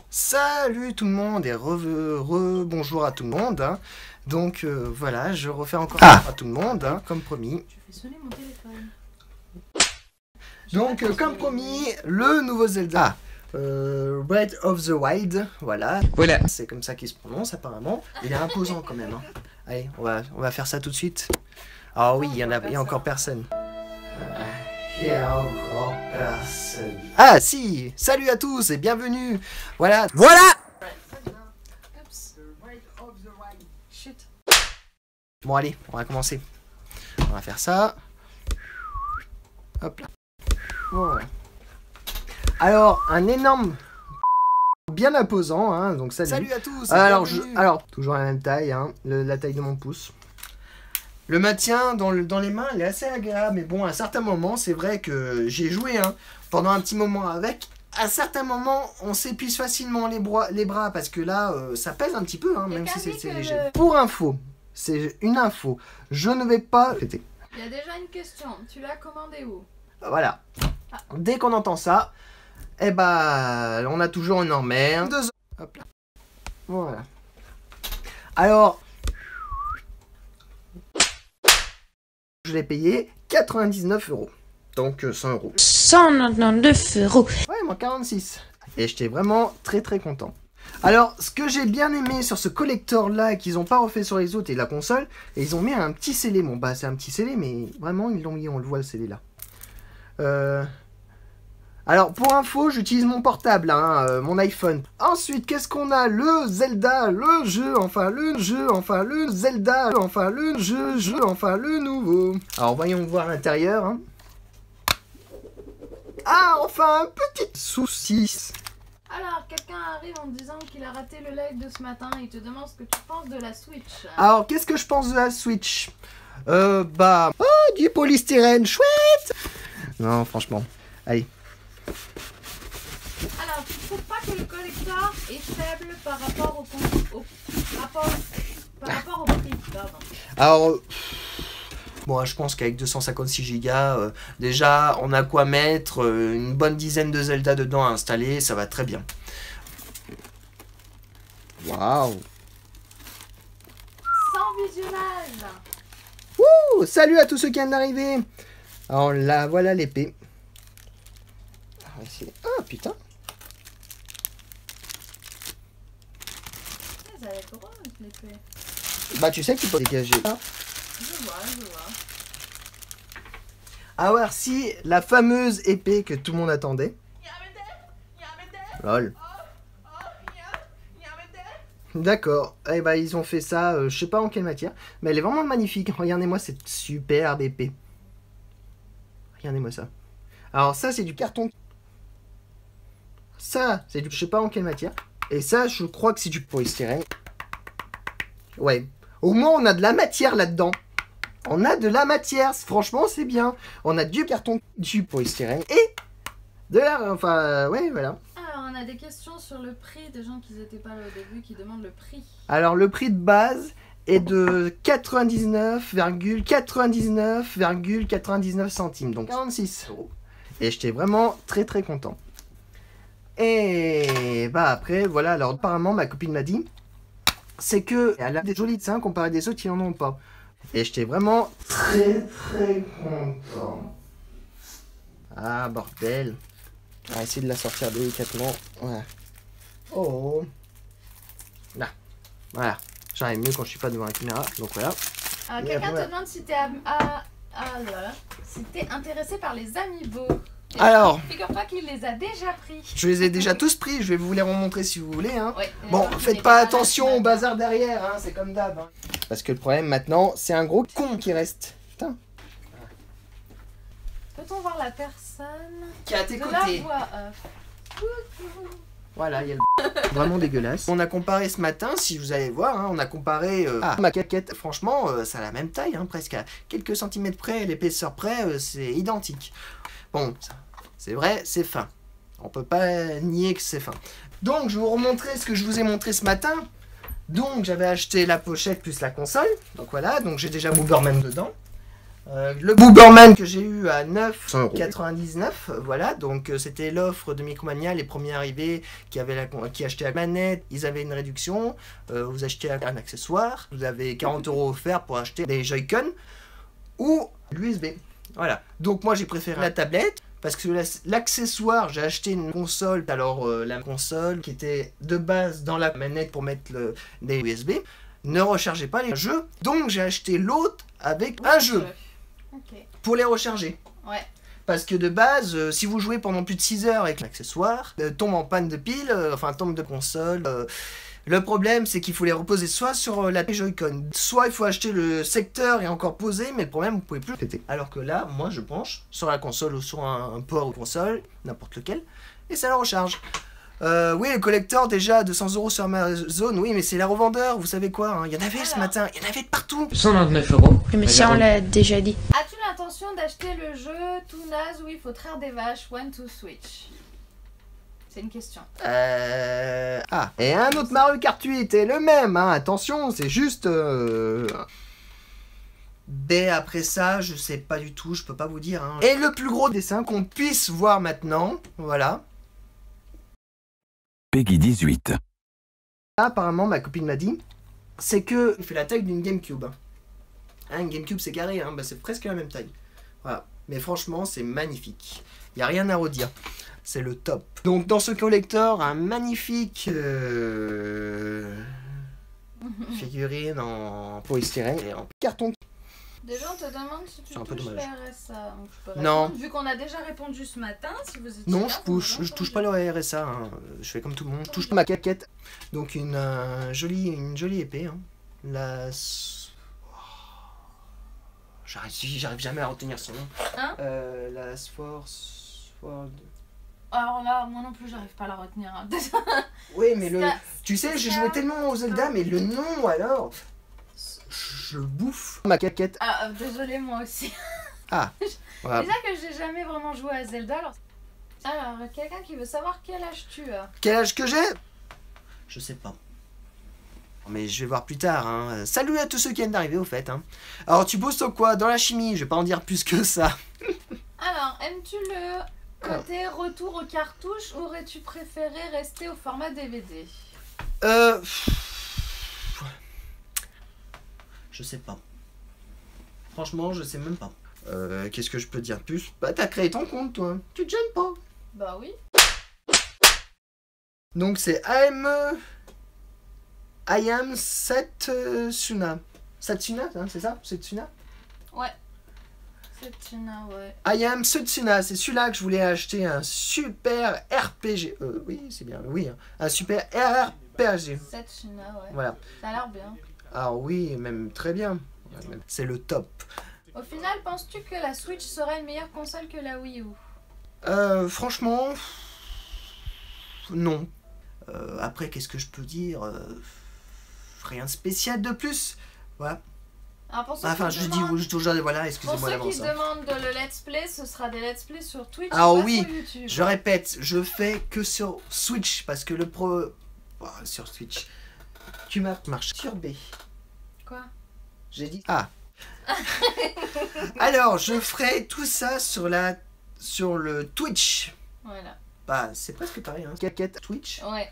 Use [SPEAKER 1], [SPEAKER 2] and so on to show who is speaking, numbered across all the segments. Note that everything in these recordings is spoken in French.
[SPEAKER 1] Salut tout le monde et bonjour à tout le monde. Hein. Donc voilà, je refais encore à tout le monde, hein, comme promis.
[SPEAKER 2] Tu fais sonner mon téléphone.
[SPEAKER 1] Donc comme promis, le nouveau Zelda. Breath of the Wild, voilà. C'est comme ça qu'il se prononce apparemment. Il est imposant quand même. Hein. Allez, on va faire ça tout de suite. Ah oui, il y a encore personne. Il y a encore personne. Ah si, salut à tous et bienvenue. Voilà. Bon allez, on va commencer. On va faire ça. Hop là. Voilà. Alors, un énorme bien imposant, hein, donc salut à tous. Alors, toujours la même taille, hein, la taille de mon pouce. Le maintien dans les mains, il est assez agréable, mais bon, à certains moments, c'est vrai que j'ai joué hein, pendant un petit moment avec. À certains moments, on s'épuise facilement les bras parce que là, ça pèse un petit peu, hein, même si c'est léger. Pour info, c'est une info, je ne vais pas fêter.
[SPEAKER 2] Il y a déjà une question, tu l'as commandé où?
[SPEAKER 1] Voilà. Dès qu'on entend ça, eh ben, on a toujours une emmerde. Hop là. Voilà. Alors, je l'ai payé 99 €. Donc 100 €.
[SPEAKER 3] 199 €.
[SPEAKER 1] Ouais, moi 46. Et j'étais vraiment très content. Alors, ce que j'ai bien aimé sur ce collector là, qu'ils n'ont pas refait sur les autres et la console, et ils ont mis un petit scellé. Bon, bah, c'est un petit scellé, mais vraiment, ils l'ont mis, on le voit le scellé là. Alors, pour info, j'utilise mon portable, hein, mon iPhone. Ensuite, qu'est-ce qu'on a? Le Zelda, le jeu, enfin le Zelda, enfin le jeu, enfin le nouveau. Alors, voyons voir l'intérieur. Hein. Ah, enfin, un petit souci.
[SPEAKER 2] Alors, quelqu'un arrive en disant qu'il a raté le live de ce matin et il te demande ce que tu penses de la Switch.
[SPEAKER 1] Alors, qu'est-ce que je pense de la Switch? Bah... Oh, du polystyrène, chouette. Non, franchement. Allez.
[SPEAKER 2] Alors, tu trouves pas que le collector est faible par rapport au prix, pardon.
[SPEAKER 1] Alors, moi je pense qu'avec 256 Go, déjà on a quoi mettre, une bonne dizaine de Zelda dedans à installer, ça va très bien. Waouh.
[SPEAKER 2] Sans visionnage.
[SPEAKER 1] Wouh, salut à tous ceux qui viennent d'arriver. Alors là, voilà l'épée. Ah putain.
[SPEAKER 2] Ça va être rose l'épée.
[SPEAKER 1] Bah tu sais qu'il faut dégager. Hein.
[SPEAKER 2] Je vois.
[SPEAKER 1] À voir si la fameuse épée que tout le monde attendait. Lol. D'accord. Eh bah ils ont fait ça, je sais pas en quelle matière, mais elle est vraiment magnifique. Regardez-moi cette superbe épée. Regardez-moi ça. Alors ça c'est du carton. Ça, c'est du... je sais pas en quelle matière. Et ça, je crois que c'est du polystyrène. Ouais. Au moins, on a de la matière là-dedans. On a de la matière. Franchement, c'est bien. On a du carton, du polystyrène et de la... Enfin, ouais, voilà.
[SPEAKER 2] Alors, on a des questions sur le prix. Des gens qui n'étaient pas là au début qui demandent le prix.
[SPEAKER 1] Alors, le prix de base est de 99,99 centimes. Donc, 46 €. Et j'étais vraiment très content. Et bah après, voilà, alors apparemment ma copine m'a dit, c'est que elle a des jolis dessins comparé des autres qui n'en ont pas. Et j'étais vraiment très content. Ah bordel. On va essayer de la sortir délicatement. Voilà. Oh. Là. Voilà. J'arrive mieux quand je suis pas devant la caméra. Donc voilà.
[SPEAKER 2] Quelqu'un te demande si t'es intéressé par les amiibo.
[SPEAKER 1] Alors,
[SPEAKER 2] figure-toi qu'il les a déjà pris.
[SPEAKER 1] Je les ai déjà tous pris, je vais vous les remontrer si vous voulez. Hein.
[SPEAKER 2] Ouais,
[SPEAKER 1] bon, faites pas attention au bazar derrière, hein, c'est comme d'hab. Hein. Parce que le problème maintenant, c'est un gros con qui reste. Putain.
[SPEAKER 2] Peut-on voir la personne
[SPEAKER 1] qui est à tes
[SPEAKER 2] de
[SPEAKER 1] côtés?
[SPEAKER 2] La voix
[SPEAKER 1] Voilà, il y a le vraiment dégueulasse. On a comparé ce matin, si vous allez voir, hein, on a comparé ma caquette. Franchement, ça a la même taille, hein, presque à quelques centimètres près, l'épaisseur près, c'est identique. Bon, c'est vrai, c'est fin. On peut pas nier que c'est fin. Donc, je vais vous remontrer ce que je vous ai montré ce matin. Donc, j'avais acheté la pochette plus la console. Donc voilà, donc j'ai déjà Booberman dedans. Le Booberman que j'ai eu à 9,99 €, voilà, donc c'était l'offre de Micromania, les premiers arrivés qui achetaient la manette, ils avaient une réduction, vous achetez un accessoire, vous avez 40 € offerts pour acheter des Joy-Con ou l'USB, voilà. Donc moi j'ai préféré la tablette, parce que l'accessoire, j'ai acheté une console, alors la console qui était de base dans la manette pour mettre des USB, ne rechargeait pas les jeux, donc j'ai acheté l'autre avec un jeu.
[SPEAKER 2] Okay.
[SPEAKER 1] Pour les recharger.
[SPEAKER 2] Ouais.
[SPEAKER 1] Parce que de base, si vous jouez pendant plus de 6 heures avec l'accessoire, tombe en panne de pile, enfin tombe de console. Le problème, c'est qu'il faut les reposer soit sur la Joy-Con, soit il faut acheter le secteur et encore poser, mais le problème, vous pouvez plus le péter. Alors que là, moi je branche sur la console ou sur un port ou console, n'importe lequel, et ça le recharge. Oui, le collector déjà 200 € sur Amazon, oui, mais c'est la revendeur, vous savez quoi, hein. Il y en avait ce matin, il y en avait de partout.
[SPEAKER 3] 129 €. Mais ça, on l'a déjà dit.
[SPEAKER 2] As-tu l'intention d'acheter le jeu tout naze où il faut traire des vaches One to Switch? C'est une question.
[SPEAKER 1] Ah, et un autre Mario Kart 8 est le même, hein, attention, c'est juste... Mais après ça, je sais pas du tout, je peux pas vous dire, hein. Et le plus gros dessin qu'on puisse voir maintenant, voilà.
[SPEAKER 4] Peggy 18.
[SPEAKER 1] Apparemment, ma copine m'a dit, c'est que il fait la taille d'une GameCube. Hein, une GameCube c'est carré, hein, bah, c'est presque la même taille. Voilà. Mais franchement, c'est magnifique. Il n'y a rien à redire. C'est le top. Donc dans ce collector, un magnifique figurine en polystyrène et en carton.
[SPEAKER 2] Des gens te demandent si tu touches le RSA. Donc je peux
[SPEAKER 1] non.
[SPEAKER 2] Vu qu'on a déjà répondu ce matin, si vous étiez
[SPEAKER 1] non,
[SPEAKER 2] là,
[SPEAKER 1] je touche pas le RSA. Hein. Je fais comme tout le monde. Je touche pas ma caquette. Donc une jolie épée. Hein. J'arrive jamais à retenir son nom.
[SPEAKER 2] Hein
[SPEAKER 1] la Sword.
[SPEAKER 2] Alors là, moi non plus, j'arrive pas à la retenir. Hein.
[SPEAKER 1] Oui, mais tu sais, j'ai joué tellement au Zelda, mais le nom alors. Je bouffe ma caquette.
[SPEAKER 2] Ah, désolé, moi aussi.
[SPEAKER 1] Ah, voilà.
[SPEAKER 2] Déjà que j'ai jamais vraiment joué à Zelda. Alors quelqu'un qui veut savoir quel âge tu as.
[SPEAKER 1] Quel âge que j'ai? Je sais pas. Mais je vais voir plus tard. Hein. Salut à tous ceux qui viennent d'arriver au fait. Hein. Alors tu bosses sur quoi? Dans la chimie, je vais pas en dire plus que ça.
[SPEAKER 2] Alors, aimes-tu le côté retour aux cartouches ou aurais-tu préféré rester au format DVD?
[SPEAKER 1] Je sais pas. Franchement, je sais même pas. Qu'est-ce que je peux dire plus? Bah, t'as créé ton compte, toi. Tu te gênes pas.
[SPEAKER 2] Bah oui.
[SPEAKER 1] Donc, c'est I am Setsuna. Setsuna, hein, c'est ça? Setsuna?
[SPEAKER 2] Ouais. Setsuna, ouais.
[SPEAKER 1] I am Setsuna. C'est celui-là que je voulais acheter. Un super RPG. Oui, c'est bien. Oui, hein. Un super RPG.
[SPEAKER 2] Setsuna, ouais.
[SPEAKER 1] Voilà.
[SPEAKER 2] Ça a l'air bien.
[SPEAKER 1] Ah oui, même très bien. C'est le top.
[SPEAKER 2] Au final, penses-tu que la Switch sera une meilleure console que la Wii U?
[SPEAKER 1] Franchement, non. Après, qu'est-ce que je peux dire? Rien de spécial de plus. Voilà.
[SPEAKER 2] Alors pour ceux
[SPEAKER 1] enfin,
[SPEAKER 2] qui
[SPEAKER 1] je
[SPEAKER 2] demandent,
[SPEAKER 1] dis toujours, voilà, excusez-moi
[SPEAKER 2] pour ceux
[SPEAKER 1] d'avance.
[SPEAKER 2] qui demandent de le let's play, ce sera des let's play sur Twitch,
[SPEAKER 1] Ah
[SPEAKER 2] pas
[SPEAKER 1] oui,
[SPEAKER 2] sur YouTube.
[SPEAKER 1] Je répète, je fais que sur Switch parce que le pro... Oh, sur Switch. Tu m'as marché sur B.
[SPEAKER 2] Quoi?
[SPEAKER 1] J'ai dit A. Alors, je ferai tout ça sur le Twitch.
[SPEAKER 2] Voilà.
[SPEAKER 1] Bah, c'est presque pareil, hein. Caquette Twitch.
[SPEAKER 2] Ouais.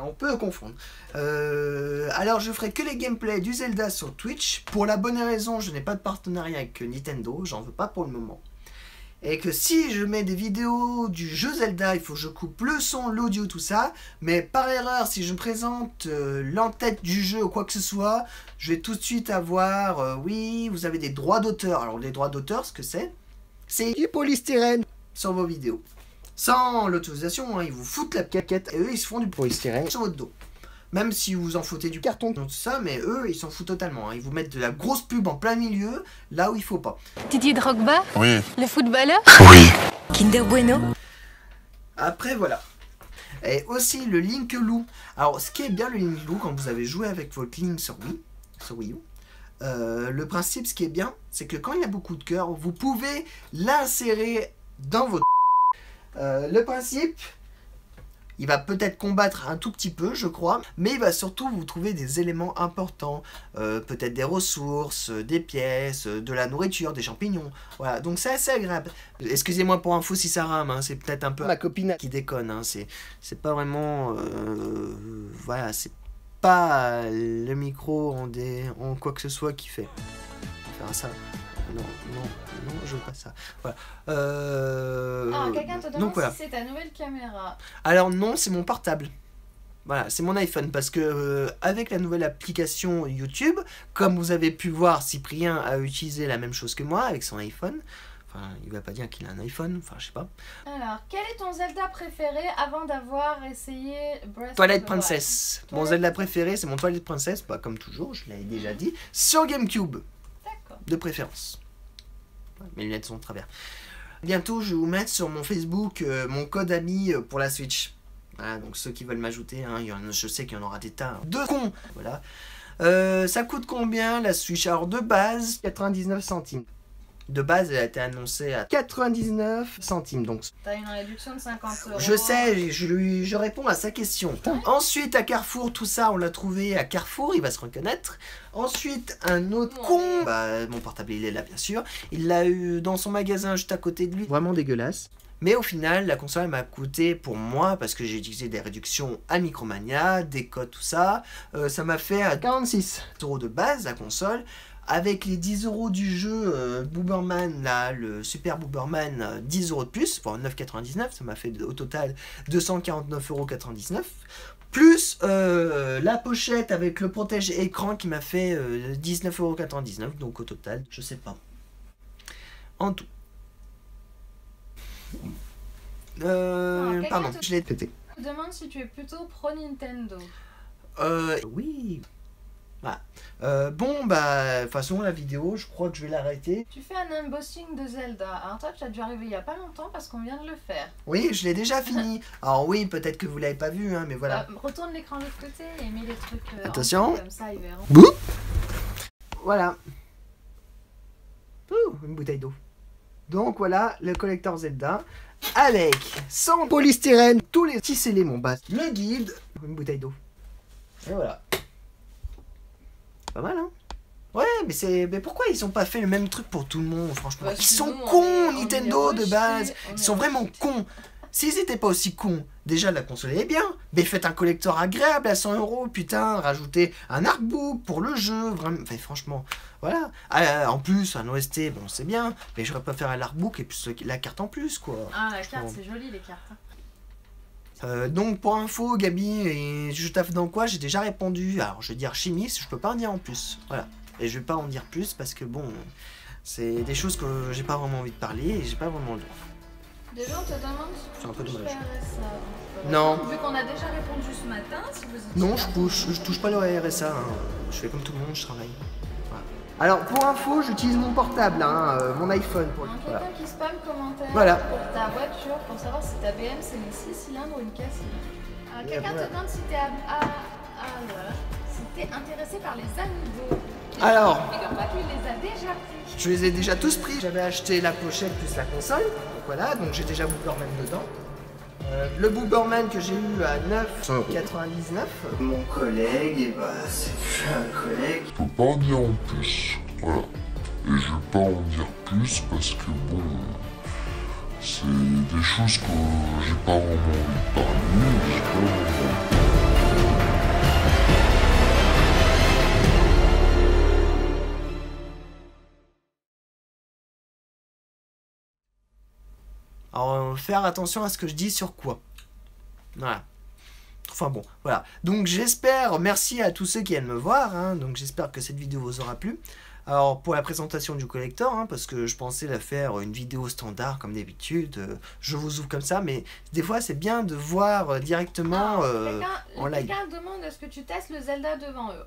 [SPEAKER 1] On peut confondre. Alors, je ferai que les gameplays du Zelda sur Twitch. Pour la bonne raison, je n'ai pas de partenariat avec Nintendo. J'en veux pas pour le moment. Et que si je mets des vidéos du jeu Zelda, il faut que je coupe le son, l'audio, tout ça. Mais par erreur, si je présente l'entête du jeu ou quoi que ce soit, je vais tout de suite avoir, oui, vous avez des droits d'auteur. Alors les droits d'auteur, ce que c'est du polystyrène sur vos vidéos. Sans l'autorisation, hein, ils vous foutent la caquette et eux, ils se font du polystyrène sur votre dos. Même si vous en foutez du carton, tout ça, mais eux, ils s'en foutent totalement. Hein. Ils vous mettent de la grosse pub en plein milieu, là où il faut pas.
[SPEAKER 5] Didier Drogba?
[SPEAKER 4] Oui.
[SPEAKER 5] Le footballeur?
[SPEAKER 4] Oui.
[SPEAKER 5] Kinder Bueno?
[SPEAKER 1] Après, voilà. Et aussi le Link Lou. Alors, ce qui est bien le Link Lou, quand vous avez joué avec votre Link sur Wii U, le principe, ce qui est bien, c'est que quand il y a beaucoup de cœur, vous pouvez l'insérer dans votre... le principe, Il va peut-être combattre un tout petit peu, je crois, mais il va surtout vous trouver des éléments importants, peut-être des ressources, des pièces, de la nourriture, des champignons. Voilà, donc c'est assez agréable. Excusez-moi pour info si ça rame, hein, c'est peut-être un peu ma copine qui déconne, hein, c'est pas vraiment... voilà, c'est pas le micro en quoi que ce soit qui fait. On va faire ça. Non, je veux pas ça. Voilà.
[SPEAKER 2] Quelqu'un te demande si c'est ta nouvelle caméra.
[SPEAKER 1] Alors non, c'est mon portable. Voilà, c'est mon iPhone parce que avec la nouvelle application YouTube, comme vous avez pu voir, Cyprien a utilisé la même chose que moi avec son iPhone. Enfin, il va pas dire qu'il a un iPhone, enfin je sais pas.
[SPEAKER 2] Alors, quel est ton Zelda préféré avant d'avoir essayé Breath of the
[SPEAKER 1] Twilight
[SPEAKER 2] Wild?
[SPEAKER 1] Princess. Mon Zelda préféré, c'est mon Twilight Princess, bah, comme toujours, je l'avais déjà dit, sur GameCube.
[SPEAKER 2] D'accord.
[SPEAKER 1] De préférence. Mes lunettes sont de travers. Bientôt, je vais vous mettre sur mon Facebook mon code ami pour la Switch. Voilà, donc ceux qui veulent m'ajouter, hein, je sais qu'il y en aura des tas. Hein. De cons. Voilà. Ça coûte combien la Switch? Alors de base, 99 centimes. De base, elle a été annoncée à 99 centimes. Donc,
[SPEAKER 2] t'as une réduction de 50 €.
[SPEAKER 1] je sais, je réponds à sa question. Ensuite, à Carrefour, tout ça, on l'a trouvé à Carrefour, il va se reconnaître. Ensuite, un autre con, bah, mon portable, il est là, bien sûr. Il l'a eu dans son magasin juste à côté de lui. Vraiment dégueulasse. Mais au final, la console elle m'a coûté pour moi, parce que j'ai utilisé des réductions à Micromania, des codes, tout ça. Ça m'a fait à 46 € de base, la console. Avec les 10 € du jeu Booberman, là, le Super Booberman, 10 € de plus, enfin 9,99 €, ça m'a fait au total 249,99 €. Plus la pochette avec le protège écran qui m'a fait 19,99 €, donc au total, je sais pas. En tout. Pardon, je l'ai pété.
[SPEAKER 2] Je me demande si tu es plutôt pro Nintendo.
[SPEAKER 1] Oui. Voilà. Bon, bah, de toute façon, la vidéo, je crois que je vais l'arrêter.
[SPEAKER 2] Tu fais un unboxing de Zelda. Alors toi, tu as dû arriver il y a pas longtemps parce qu'on vient de le faire.
[SPEAKER 1] Oui, je l'ai déjà fini. Alors oui, peut-être que vous l'avez pas vu, hein, mais voilà.
[SPEAKER 2] Retourne l'écran de l'autre côté et mets les trucs
[SPEAKER 1] attention.
[SPEAKER 2] comme ça, ils verront.
[SPEAKER 1] Bouh. Voilà. Ouh, une bouteille d'eau. Donc voilà, le collector Zelda. Avec, sans polystyrène, tous les petits éléments bas. Le guide, une bouteille d'eau. Et voilà. Pas mal, hein? Ouais, mais pourquoi ils ont pas fait le même truc pour tout le monde, franchement? Ils sont cons, Nintendo, de base. Ils sont vraiment cons. S'ils étaient pas aussi cons, déjà la console est bien, mais faites un collector agréable à 100 €, putain, rajoutez un artbook pour le jeu, vraiment, enfin, franchement, voilà. En plus, un OST, bon, c'est bien, mais j'aurais pas faire un artbook et puis la carte en plus, quoi.
[SPEAKER 2] Ah, la carte, c'est joli, les cartes.
[SPEAKER 1] Donc pour info, Gabi, et je taffe dans quoi? J'ai déjà répondu. Alors je vais dire chimiste, je peux pas en dire en plus. Voilà. Et je vais pas en dire plus parce que bon, c'est des choses que j'ai pas vraiment envie de parler et j'ai pas vraiment le droit.
[SPEAKER 2] Déjà on te demande si
[SPEAKER 1] c'est un peu
[SPEAKER 2] tu touches
[SPEAKER 1] dommage.
[SPEAKER 2] le RSA.
[SPEAKER 1] Non.
[SPEAKER 2] Vu qu'on a déjà répondu ce matin, si vous étiez
[SPEAKER 1] Non,
[SPEAKER 2] là.
[SPEAKER 1] je touche pas le RSA. Hein. Je fais comme tout le monde, je travaille. Voilà. Alors pour info, j'utilise mon portable, hein, mon iPhone. Pour...
[SPEAKER 2] Quelqu'un qui spam commentaire
[SPEAKER 1] voilà.
[SPEAKER 2] pour ta voiture pour savoir si ta BM c'est une 6 cylindres ou une 4 cylindres. Quelqu'un te demande si t'es intéressé par les amiibo.
[SPEAKER 1] Alors,
[SPEAKER 2] Figure-toi que tu les as déjà pris.
[SPEAKER 1] Je les ai déjà tous pris. J'avais acheté la pochette plus la console. Donc voilà, donc j'ai déjà Booberman dedans. Le Booberman que j'ai eu à 9,99 €. Mon collègue, et bah c'est un collègue.
[SPEAKER 4] Je peux pas en dire en plus. Voilà. Et je vais pas en dire plus parce que bon, c'est des choses que j'ai pas vraiment envie de parler. J'ai pas vraiment envie.
[SPEAKER 1] Alors, faire attention à ce que je dis sur quoi. Voilà. Enfin bon, voilà. Donc j'espère, merci à tous ceux qui viennent me voir, hein, donc j'espère que cette vidéo vous aura plu. Alors pour la présentation du collector, hein, parce que je pensais la faire une vidéo standard comme d'habitude, je vous ouvre comme ça, mais des fois c'est bien de voir directement en live.
[SPEAKER 2] Quelqu'un demande est-ce que tu testes le Zelda devant eux.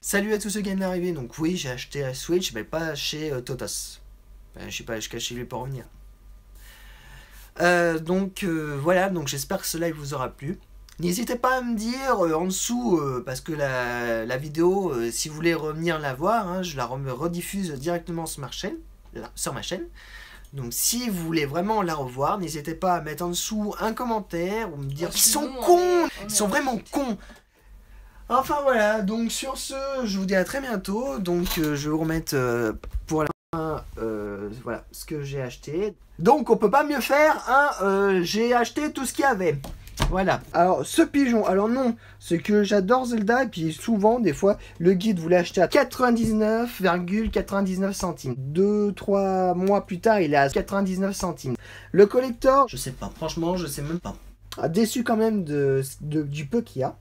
[SPEAKER 1] Salut à tous ceux qui viennent d'arriver, donc oui j'ai acheté la Switch, mais pas chez Totos. Enfin, je sais pas jusqu'à chez lui pour revenir. Voilà, donc j'espère que ce live vous aura plu. N'hésitez pas à me dire en dessous, parce que la vidéo, si vous voulez revenir la voir, hein, je la rediffuse directement sur ma chaîne. Donc si vous voulez vraiment la revoir, n'hésitez pas à mettre en dessous un commentaire ou me dire qu'ils sont
[SPEAKER 2] Sinon,
[SPEAKER 1] cons,
[SPEAKER 2] on
[SPEAKER 1] ils
[SPEAKER 2] est
[SPEAKER 1] sont vraiment cons. Enfin voilà, donc sur ce, je vous dis à très bientôt. Donc je vais vous remettre pour la fin, voilà ce que j'ai acheté. Donc on peut pas mieux faire, hein, j'ai acheté tout ce qu'il y avait. Voilà. Alors ce pigeon, alors non, c'est que j'adore Zelda et puis souvent, des fois, le guide vous l'acheter à 99,99 centimes. 2-3 mois plus tard, il est à 99 centimes. Le collector, je sais pas, franchement, je sais même pas. Déçu quand même du peu qu'il y a.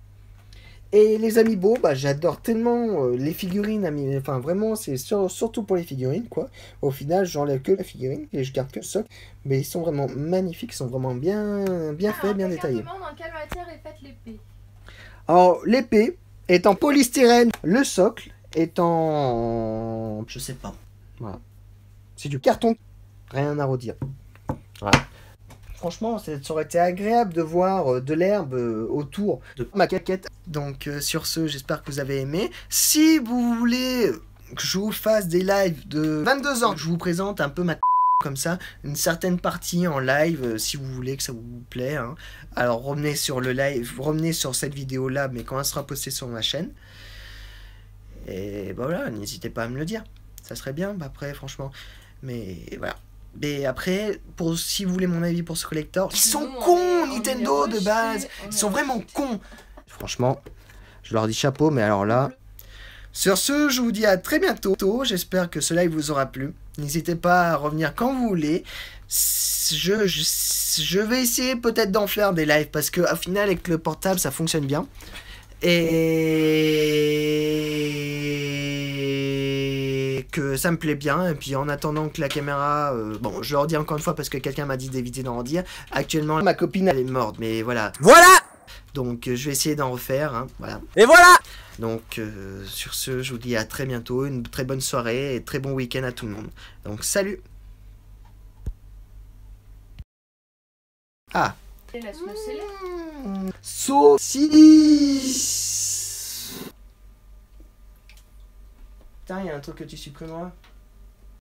[SPEAKER 1] Et les amiibo, bah, j'adore tellement les figurines, enfin vraiment c'est surtout pour les figurines quoi. Au final j'enlève que la figurine et je garde que le socle, mais ils sont vraiment magnifiques, ils sont vraiment bien faits, bien détaillés.
[SPEAKER 2] Demande en quelle matière est faite l'épée.
[SPEAKER 1] Alors l'épée est en polystyrène, le socle est en... je sais pas, voilà. C'est du carton, rien à redire. Voilà. Franchement, ça aurait été agréable de voir de l'herbe autour de ma caquette. Donc sur ce, j'espère que vous avez aimé. Si vous voulez que je vous fasse des lives de 22 ans, je vous présente un peu ma comme ça, une certaine partie en live, si vous voulez que ça vous plaît. Hein. Alors revenez sur le live, revenez sur cette vidéo là, mais quand elle sera postée sur ma chaîne. Et bah voilà, n'hésitez pas à me le dire. Ça serait bien, bah après franchement. Mais voilà. Mais après, si vous voulez mon avis pour ce collector, ils sont cons, Nintendo de base. Ils sont vraiment cons. Franchement, je leur dis chapeau, mais alors là... Sur ce, je vous dis à très bientôt. J'espère que ce live vous aura plu. N'hésitez pas à revenir quand vous voulez. Je vais essayer peut-être d'en faire des lives parce qu'au final, avec le portable, ça fonctionne bien. Et que ça me plaît bien. Et puis en attendant que la caméra... bon, je leur dis encore une fois parce que quelqu'un m'a dit d'éviter d'en redire. Actuellement, ma copine, elle est morte. Mais voilà. Voilà! Donc je vais essayer d'en refaire. Hein, voilà. Et voilà! Donc sur ce, je vous dis à très bientôt. Une très bonne soirée et très bon week-end à tout le monde. Donc salut! Ah!
[SPEAKER 2] Laisse-moi sceller.
[SPEAKER 1] Saucisse. Putain, il y a un truc que tu supprimeras.